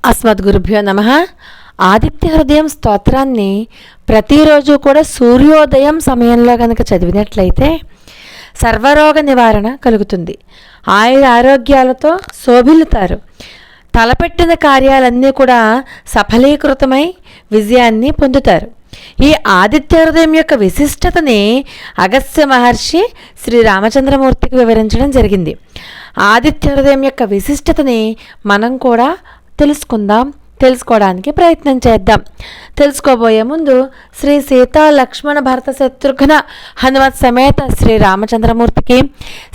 అస్మద్గురుభ్యో నమః. ఆదిత్య హృదయం స్తోత్రాన్ని ప్రతిరోజు కూడా సూర్యోదయం సమయంలో కనుక చదివినట్లయితే సర్వరోగ నివారణ కలుగుతుంది. ఆరోగ్యాలతో శోభిల్లుతారు. తలపెట్టిన కార్యాలన్నీ కూడా సఫలీకృతమై విజయాన్ని పొందుతారు. ఈ ఆదిత్య హృదయం యొక్క విశిష్టతని అగస్త్య మహర్షి శ్రీరామచంద్రమూర్తికి వివరించడం జరిగింది. ఆదిత్య హృదయం యొక్క విశిష్టతని మనం కూడా తెలుసుకోవడానికి ప్రయత్నం చేద్దాం. తెలుసుకోబోయే ముందు శ్రీ సీతా లక్ష్మణ భరత శత్రుఘ్న హనుమత్ సమేత శ్రీ రామచంద్రమూర్తికి,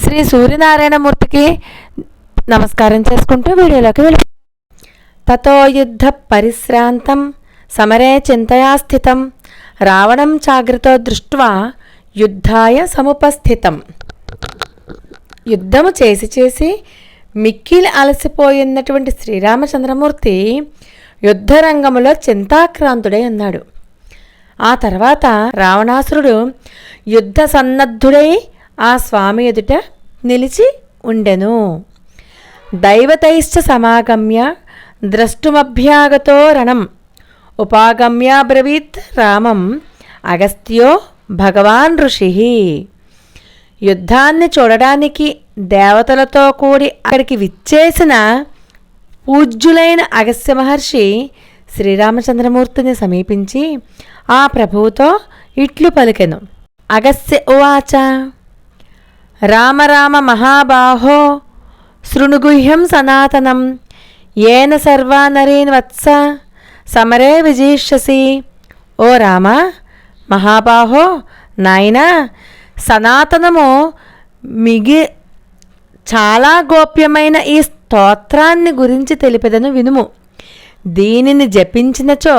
శ్రీ సూర్యనారాయణమూర్తికి నమస్కారం చేసుకుంటూ వీడియోలోకి వెళ్ళి తతో యుద్ధ పరిశ్రాంతం సమరే చింతయా స్థితం రావణం చాగ్రతో దృష్ట్వా యుద్ధాయ సముపస్థితం. యుద్ధము చేసి మిక్కిలి అలసిపోయినటువంటి శ్రీరామచంద్రమూర్తి యుద్ధరంగములో చింతాక్రాంతుడై ఉన్నాడు. ఆ తర్వాత రావణాసురుడు యుద్ధ సన్నద్ధుడై ఆ స్వామి ఎదుట నిలిచి ఉండెను. దైవతైశ్చ సమాగమ్య ద్రష్టుమభ్యాగతో రణం ఉపాగమ్యాబ్రవీత్ రామం అగస్త్యో భగవాన్ ఋషి. యుద్ధాన్ని చూడడానికి దేవతలతో కూడి అక్కడికి విచ్చేసిన పూజ్యులైన అగస్త్య మహర్షి శ్రీరామచంద్రమూర్తిని సమీపించి ఆ ప్రభువుతో ఇట్లు పలికెను. అగస్త్య ఉవాచ రామ రామ మహాబాహో శృణుగుహ్యం సనాతనం ఏన సర్వా నరీన్ వత్స సమరే విజయిష్యసి. ఓ రామ మహాబాహో, నాయనా, సనాతనము చాలా గోప్యమైన ఈ స్తోత్రాన్ని గురించి తెలిపెదను వినుము. దీనిని జపించినచో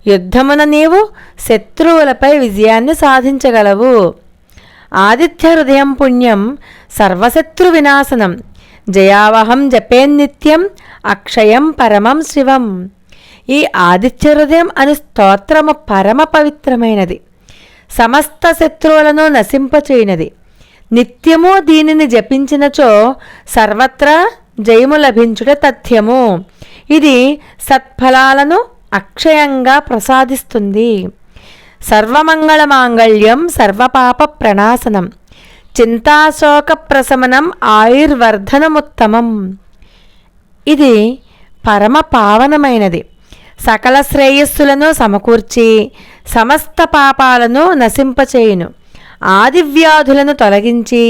యుద్ధమున నీవు శత్రువులపై విజయాన్ని సాధించగలవు. ఆదిత్య హృదయం పుణ్యం సర్వశత్రు వినాశనం జయావహం జపేన్నిత్యం అక్షయం పరమం శివం. ఈ ఆదిత్య హృదయం అను స్తోత్రము పరమ పవిత్రమైనది, సమస్త శత్రువులను నశింపచేయునది. నిత్యము దీనిని జపించినచో సర్వత్రా జయము లభించుట తథ్యము. ఇది సత్ఫలాలను అక్షయంగా ప్రసాదిస్తుంది. సర్వమంగళ మాంగళ్యం సర్వపాప ప్రణాశనం చింతాశోక ప్రశమనం ఆయుర్వర్ధనముత్తమం. ఇది పరమ పావనమైనది. సకల శ్రేయస్సులను సమకూర్చి సమస్త పాపాలను నశింపచేయును. ఆదివ్యాధులను తొలగించి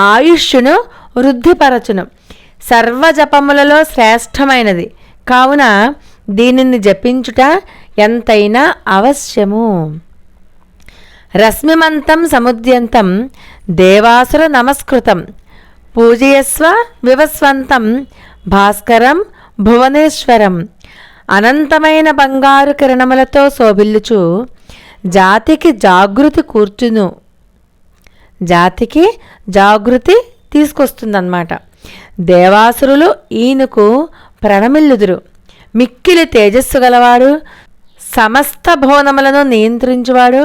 ఆయుష్యును వృద్ధిపరచును. సర్వజపములలో శ్రేష్టమైనది కావున దీనిని జపించుట ఎంతైనా అవశ్యము. రశ్మిమంతం సముద్యంతం దేవాసుర నమస్కృతం పూజయస్వ వివస్వంతం భాస్కరం భువనేశ్వరం. అనంతమైన బంగారు కిరణములతో శోభిల్లుచు జాతికి జాగృతి తీసుకొస్తుందన్నమాట. దేవాసురులు ఈయనకు ప్రణమిల్లుదురు. మిక్కిలి తేజస్సు గలవాడు, సమస్త భువనములను నియంత్రించువాడు,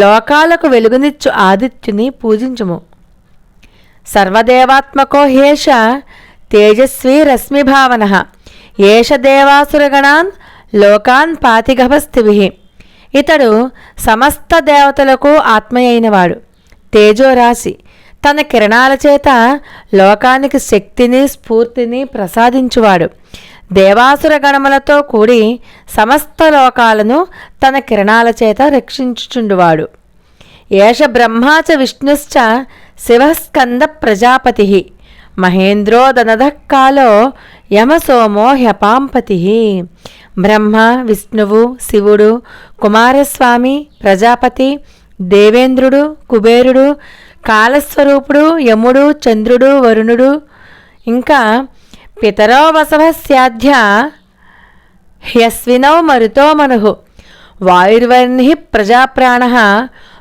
లోకాలకు వెలుగునిచ్చు ఆదిత్యుని పూజించుము. సర్వదేవాత్మకో హేష తేజస్వీ రశ్మిభావన ఏష దేవాసురగణాన్ లోకాన్ పాతిగభస్తిభిః. ఇతడు సమస్త దేవతలకు ఆత్మయైనవాడు, తేజోరాశి. తన కిరణాల చేత లోకానికి శక్తిని స్ఫూర్తిని ప్రసాదించువాడు. దేవాసుర గణములతో కూడి సమస్త లోకాలను తన కిరణాల చేత రక్షించుచుండువాడు. ఏష బ్రహ్మాచ విష్ణుశ్చ శివస్కంద ప్రజాపతి మహేంద్రో దనదః కాలో యమసోమో హ్యపాంపతి. బ్రహ్మ, విష్ణువు, శివుడు, కుమారస్వామి, ప్రజాపతి, దేవేంద్రుడు, కుబేరుడు, కాలస్వరూపుడు, యముడు, చంద్రుడు, వరుణుడు, ఇంకా పితరో వసవస్యాధ్య హ్యస్వినౌ మరుతో మనుః వాయుర్వర్ణి ప్రజాప్రాణ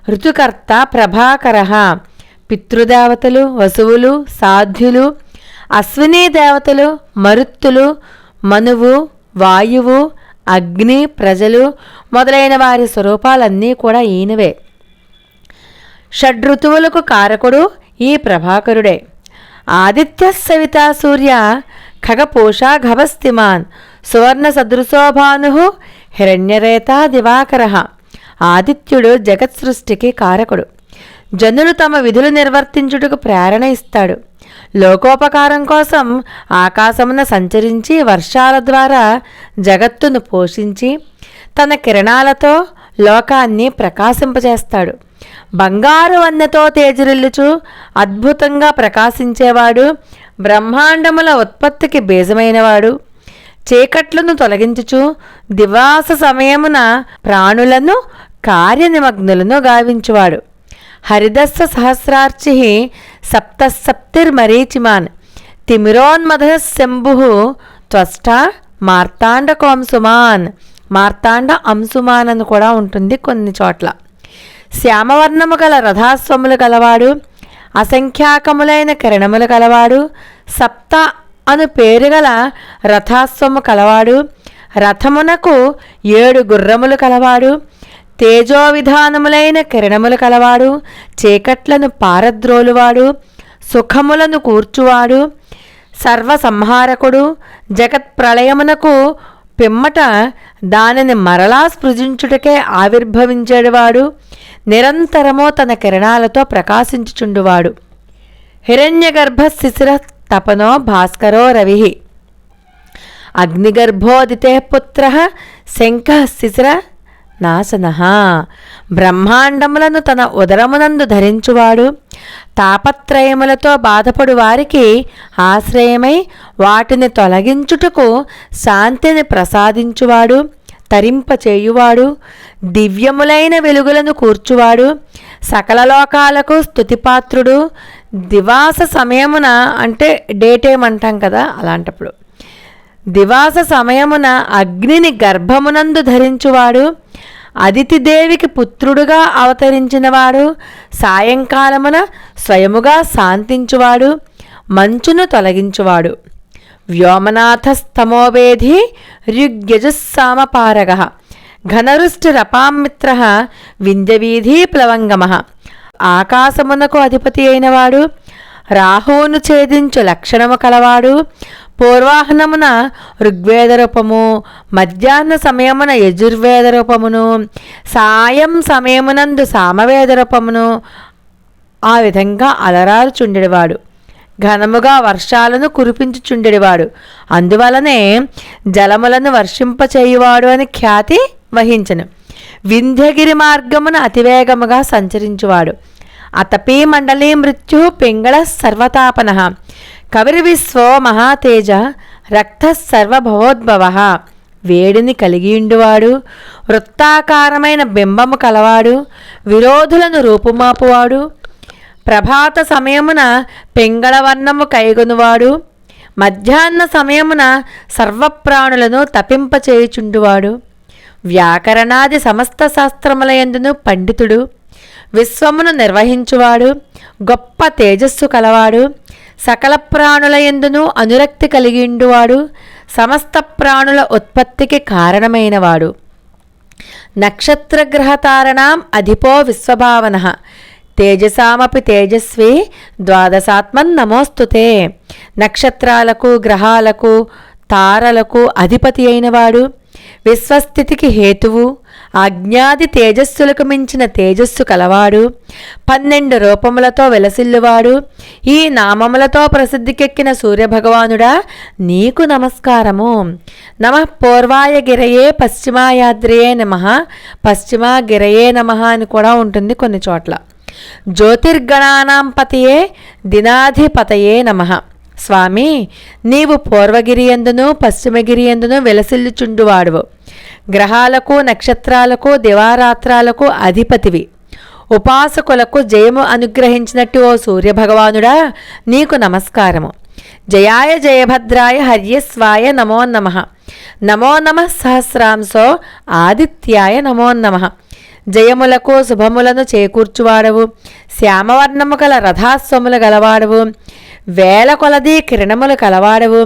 ఋతుకర్త ప్రభాకర. పితృదేవతలు, వసువులు, సాధ్యులు, అశ్వినీ దేవతలు, మరుత్తులు, మనువు, వాయువు, అగ్ని, ప్రజలు మొదలైన వారి స్వరూపాలన్నీ కూడా ఈయనవే. షడ్ఋతువులకు కారకుడు ఈ ప్రభాకరుడే. ఆదిత్య సవితా సూర్య ఖగపోషాఘవస్తిమాన్ సువర్ణ సదృశో భాను హిరణ్యరేతా దివాకర. ఆదిత్యుడు జగత్ సృష్టికి కారకుడు. జనులు తమ విధులు నిర్వర్తించుటకు ప్రేరణ ఇస్తాడు. లోకోపకారం కోసం ఆకాశమున సంచరించి వర్షాల ద్వారా జగత్తును పోషించి తన కిరణాలతో లోకాన్ని ప్రకాశింపజేస్తాడు. బంగారు వన్నెతో తేజరిల్లుచు అద్భుతంగా ప్రకాశించేవాడు, బ్రహ్మాండముల ఉత్పత్తికి బీజమైనవాడు, చీకట్లను తొలగించుచు దివాస సమయమున ప్రాణులను కార్యనిమగ్నులను గావించువాడు. హరిదస్స సహస్రార్చి సప్తసప్తిర్మరీచిమాన్ తిమిరోన్మధ శంభు త్వష్ట మార్తాండకోంసుమాన్. మార్తాండ అంశుమాన్ అని కూడా ఉంటుంది కొన్ని చోట్ల. శ్యామవర్ణము గల రథాస్వములు గలవాడు, అసంఖ్యాకములైన కిరణములు కలవాడు, సప్త అను పేరు గల రథాస్వము కలవాడు, రథమునకు 7 గుర్రములు కలవాడు, తేజోవిధానములైన కిరణములు కలవాడు, చీకట్లను పారద్రోలువాడు, సుఖములను కూర్చువాడు, సర్వసంహారకుడు, జగత్ప్రళయమునకు పిమ్మట దానిని మరలా స్పృజించుటకే ఆవిర్భవించేవాడు, నిరంతరము తన కిరణాలతో ప్రకాశించుచుండువాడు. హిరణ్యగర్భ శిశిర తపనో భాస్కరో రవి. అగ్నిగర్భోదితే పుత్ర శంఖ శిశిర నాశన. బ్రహ్మాండములను తన ఉదరమునందు ధరించువాడు, తాపత్రయములతో బాధపడు వారికి ఆశ్రయమై వాటిని తొలగించుటకు శాంతిని ప్రసాదించువాడు, తరింపచేయువాడు, దివ్యములైన వెలుగులను కూర్చువాడు, సకల లోకాలకు స్తుతిపాత్రుడు. దివాస సమయమున అంటే డే టైం అంటాం కదా, అలాంటప్పుడు దివాస సమయమున అగ్నిని గర్భమునందు ధరించువాడు, అదితిదేవికి పుత్రుడుగా అవతరించినవాడు, సాయంకాలమున స్వయముగా శాంతించువాడు, మంచును తొలగించువాడు. వ్యోమనాథస్తమోవేధి ఋగ్యజుస్సామపారగ ఘనరుష్టిరపామిత్ర వింధ్యవీధి ప్లవంగమ. ఆకాశమునకు అధిపతి అయినవాడు, రాహువును ఛేదించు లక్షణము కలవాడు, పూర్వాహ్నమున ఋగ్వేద రూపము, మధ్యాహ్న సమయమున యజుర్వేద రూపమును, సాయం సమయమునందు సామవేద రూపమును ఆ విధంగా అలరారుచుండెడివాడు. ఘనముగా వర్షాలను కురిపించుచుండెడివాడు. అందువలనే జలములను వర్షింపచేయువాడు అని ఖ్యాతి వహించను. వింధ్యగిరి మార్గమున అతివేగముగా సంచరించువాడు. అతపీ మండలీ మృత్యు పింగళ సర్వతాపన కవిర్విశ్వో మహాతేజ రక్త సర్వభవోద్భవ. వేడిని కలిగియుండువాడు, వృత్తాకారమైన బింబము కలవాడు, విరోధులను రూపుమాపువాడు, ప్రభాత సమయమున పింగళవర్ణము కైగొనువాడు, మధ్యాహ్న సమయమున సర్వప్రాణులను తపింపచేయుచుండువాడు, వ్యాకరణాది సమస్త శాస్త్రములయందును పండితుడు, విశ్వమును నిర్వహించువాడు, గొప్ప తేజస్సు కలవాడు, సకల ప్రాణుల యందును అనురక్తి కలిగిండువాడు, సమస్త ప్రాణుల ఉత్పత్తికి కారణమైనవాడు. నక్షత్రగ్రహతారణాం అధిపో విశ్వభావన తేజసామపి తేజస్వి ద్వాదశాత్మన్ నమోస్తుతే. నక్షత్రాలకు గ్రహాలకు తారలకు అధిపతి అయినవాడు, విశ్వస్థితికి హేతువు, అజ్ఞాది తేజస్సులకు మించిన తేజస్సు కలవాడు, 12 రూపములతో వెలసిల్లువాడు, ఈ నామములతో ప్రసిద్ధికెక్కిన సూర్యభగవానుడా నీకు నమస్కారము. నమః పూర్వాయ గిరయే పశ్చిమాయాద్రియే నమః. పశ్చిమా గిరయే నమః అని కూడా ఉంటుంది కొన్ని చోట్ల. జ్యోతిర్గణానాం పతయే దినాధిపతయే నమః. స్వామి, నీవు పూర్వగిరియందును పశ్చిమగిరియందును వెలసిల్లుచుండువాడువు. గ్రహాలకు నక్షత్రాలకు దివారాత్రాలకు అధిపతివి. ఉపాసకులకు జయము అనుగ్రహించినట్టు ఓ సూర్యభగవానుడా నీకు నమస్కారము. జయాయ జయభద్రాయ హర్యస్వాయ నమో నమః. నమో నమః సహస్రాంశో ఆదిత్యాయ నమో నమః. జయములకు శుభములను చేకూర్చువాడవు, శ్యామవర్ణము గల రథాస్వములు గలవాడవు, వేల కొలది కిరణములు కలవాడవు,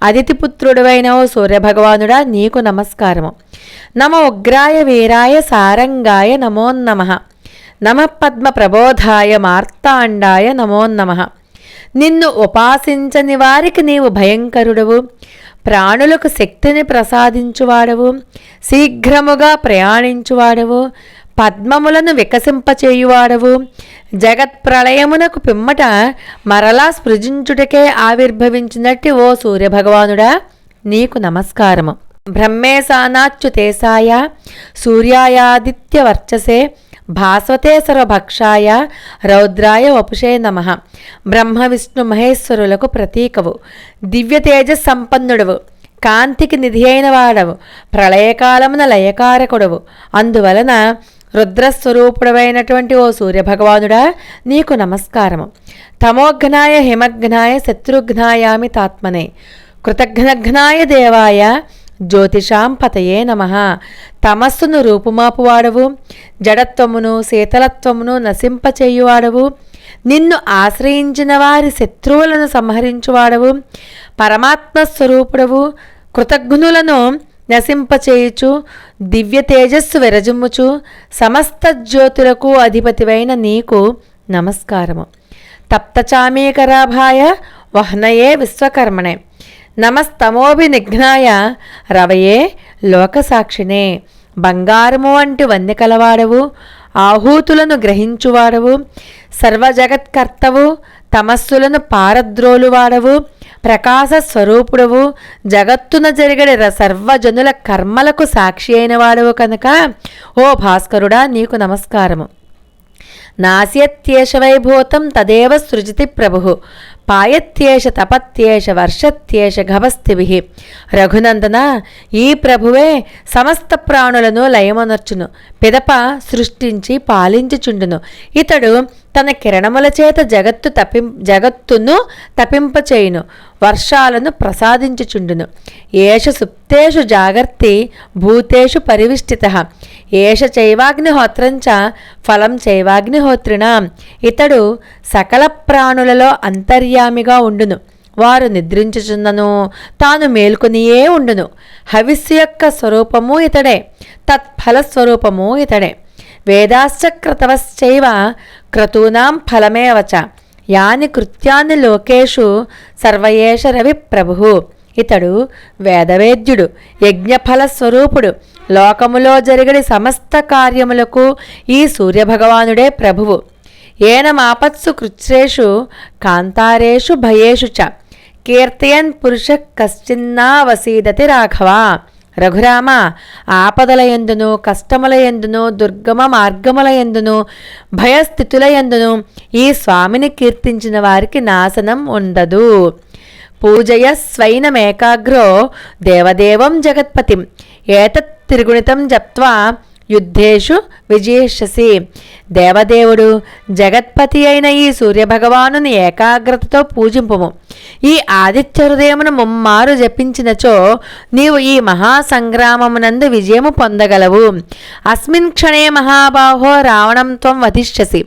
అదితిపుత్రుడువైన ఓ సూర్యభగవానుడా నీకు నమస్కారము. నమ ఉగ్రాయ వీరాయ సారంగాయ నమో నమః. నమ పద్మ ప్రబోధాయ మార్తాండాయ నమో నమః. నిన్ను ఉపాసించని వారికి నీవు భయంకరుడవు. ప్రాణులకు శక్తిని ప్రసాదించువాడవు. శీఘ్రముగా ప్రయాణించువాడవు. పద్మములను వికసింపచేయువాడవు. జగత్ప్రళయమునకు పిమ్మట మరలా స్పృజించుటకే ఆవిర్భవించినట్టి ఓ సూర్యభగవానుడా, నీకు నమస్కారము. బ్రహ్మేశానాచ్యుతేశాయ సూర్యాయాదిత్యవర్చసే భాస్వతే సర్వభక్షాయ రౌద్రాయ వపుషే నమః. బ్రహ్మ విష్ణు మహేశ్వరులకు ప్రతీకవు. దివ్య తేజస్ సంపన్నుడవు. కాంతికి నిధి అయిన వాడవు. ప్రళయకాలమున లయకారకుడవు. అందువలన రుద్రస్వరూపుడవైనటువంటి ఓ సూర్యభగవానుడా, నీకు నమస్కారము. తమోఘ్నాయ హిమఘ్నాయ శత్రుఘ్నాయామి తాత్మనే కృతఘ్నఘ్నాయ దేవాయ జ్యోతిషాం పతయే నమః. తమస్సును రూపుమాపువాడవు. జడత్వమును శీతలత్వమును నశింపచేయువాడవు. నిన్ను ఆశ్రయించిన వారి శత్రువులను సంహరించువాడవు. పరమాత్మస్వరూపుడవు. కృతఘ్నులను నశింపచేయుచు దివ్య తేజస్సు విరజిమ్ముచు సమస్త జ్యోతులకు అధిపతివైన నీకు నమస్కారము. తప్తచామీకరాభాయ వహ్నయే విశ్వకర్మణే నమస్తమోభినిఘ్నాయ రవయే లోకసాక్షిణే. బంగారము వంటి వన్నె కలవాడవు. ఆహూతులను గ్రహించువాడవు. సర్వజగత్కర్తవు. తమస్సులను పారద్రోలువాడవు. ప్రకాశ స్వరూపుడవు. జగత్తున జరిగడి సర్వజనుల కర్మలకు సాక్షి అయిన వాడవు కనుక ఓ భాస్కరుడా, నీకు నమస్కారము. నాస్యత్యేష వైభూతం తదేవ సృజతి ప్రభు పాయత్యేష తపత్యేష వర్షత్యేష గభస్తిభిః. రఘునందన, ఈ ప్రభువే సమస్త ప్రాణులను లయమనర్చును. పిదప సృష్టించి పాలించుచుండును. ఇతడు తన కిరణముల చేత జగత్తును తపింపచేయును. వర్షాలను ప్రసాదించుచుండును. ఏష సుప్తేషు జాగర్తి భూతేషు పరివిష్టితః. ఏష చైవాగ్నిహోత్రంచ ఫలం చైవాగ్నిహోత్రిణాం. ఇతడు సకల ప్రాణులలో అంతర్యామిగా ఉండును. వారు నిద్రించుచున్నను తాను మేల్కొనియే ఉండును. హవిస్సు యొక్క స్వరూపము ఇతడే. తత్ఫలస్వరూపము ఇతడే. వేదాశ్చ క్రతవశ్చైవ క్రతూనాం ఫలమేవచ. యాని కృత్యాన్ని లోకేషు సర్వయేష రవి ప్రభు. ఇతడు వేదవేద్యుడు. యజ్ఞఫల స్వరూపుడు. లోకములో జరిగడి సమస్త కార్యములకు ఈ సూర్యభగవానుడే ప్రభువు. ఏనమాపత్సు కృచ్రేషు కాంతారేషు భయేషు చ కీర్తయన్ పురుష కశ్చిన్నావసీదతి రాఘవ. రఘురామ, ఆపదలయందును కష్టములయందును దుర్గమ మార్గములయందును భయస్థితులయందును ఈ స్వామిని కీర్తించిన వారికి నాశనం ఉండదు. పూజయ స్వైనమేకాగ్రో దేవదేవం జగత్పతిం ఏతత్ త్రిగుణితం జప్త్వా యుద్ధేషు విజేషసి. దేవదేవుడు జగత్పతి అయిన ఈ సూర్యభగవానుని ఏకాగ్రతతో పూజింపుము. ఈ ఆదిత్య హృదయమును ముమ్మారు జపించినచో నీవు ఈ మహాసంగ్రామమునందు విజయము పొందగలవు. అస్మిన్ క్షణే మహాబాహో రావణం త్వం వధిష్యసి.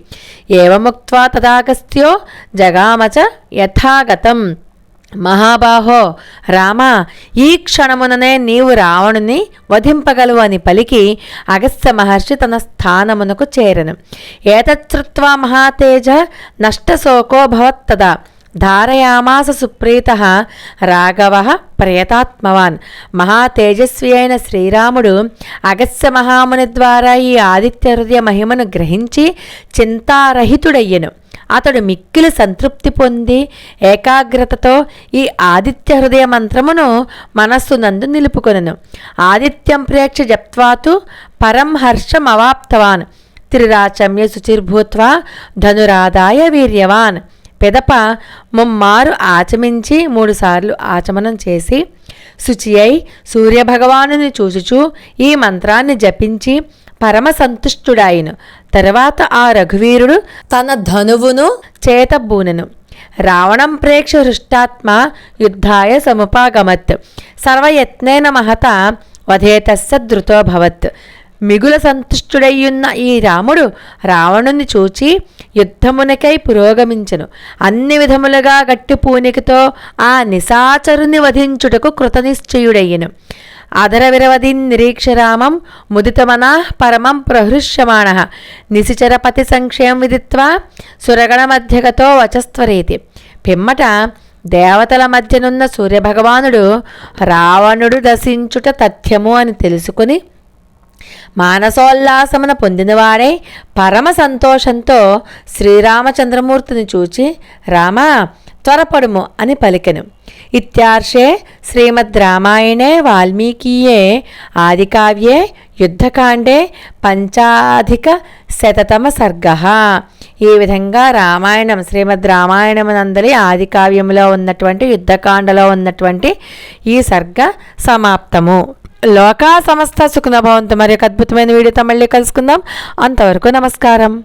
ఏవముక్త్వా తదాగస్త్యో జగామచ యథాగతం. మహాబాహో రామ, ఈ క్షణముననే నీవు రావణుని వధింపగలవు అని పలికి అగస్త్య మహర్షి తన స్థానమునకు చేరను. ఏతచ్చుత్వా మహాతేజ నష్టశోకో భవత్తదా ధారయామాస సుప్రీతః రాఘవః ప్రయతాత్మవాన్. మహాతేజస్వి అయిన శ్రీరాముడు అగస్త్య మహాముని ద్వారా ఈ ఆదిత్య హృదయ మహిమను గ్రహించి చింతారహితుడయ్యెను. అతడు మిక్కిలి సంతృప్తి పొంది ఏకాగ్రతతో ఈ ఆదిత్య హృదయ మంత్రమును మనస్సునందు నిలుపుకొనెను. ఆదిత్యం ప్రేక్ష జప్త్వాతు పరం హర్షమవాప్తవాన్ త్రిరాచమ్య శుచిర్భూత్వా ధనురాదాయ వీర్యవాన్. పెదప ముమ్మారు ఆచమించి 3 సార్లు ఆచమనం చేసి శుచి అయి సూర్యభగవానుని చూచుచూ ఈ మంత్రాన్ని జపించి పరమ సంతుష్టుడాయిను. తరువాత ఆ రఘువీరుడు తన ధనువును చేతబూనెను. రావణం ప్రేక్ష హృష్టాత్మ యుద్ధాయ సముపాగమత్ సర్వయత్నేన మహత వధేతస్య ధృతోభవత్. మిగుల సంతుష్టుడయ్యున్న ఈ రాముడు రావణుని చూచి యుద్ధమునకై పురోగమించెను. అన్ని విధములుగా గట్టి పూనికతో ఆ నిశాచరుని వధించుటకు కృతనిశ్చయుడయ్యెను. అధర విరవధిన్ నిరీక్షరామం ముదితమనా పరమం ప్రహృష్యమాణ నిశిచరపతి సంక్షయం విదిత్వా సురగణ మధ్యగతో వచస్త్వరేతి. పిమ్మట దేవతల మధ్యనున్న సూర్యభగవానుడు రావణుడు దశించుట తథ్యము అని తెలుసుకుని మానసోల్లాసమున పొందినవాడై పరమ సంతోషంతో శ్రీరామచంద్రమూర్తిని చూచి రామా త్వరపడుము అని పలికెను. ఇత్యార్షే శ్రీమద్ రామాయణే వాల్మీకీయే ఆదికావ్యే యుద్ధకాండే పంచాధిక శతతమ సర్గః. ఈ విధంగా రామాయణం శ్రీమద్ రామాయణమునందలి ఆదికావ్యంలో ఉన్నటువంటి యుద్ధకాండలో ఉన్నటువంటి ఈ సర్గ సమాప్తము. లోకా సమస్త సుఖనభవంతు. మరి ఒక అద్భుతమైన వీడియోతో మళ్ళీ కలుసుకుందాం. అంతవరకు నమస్కారం.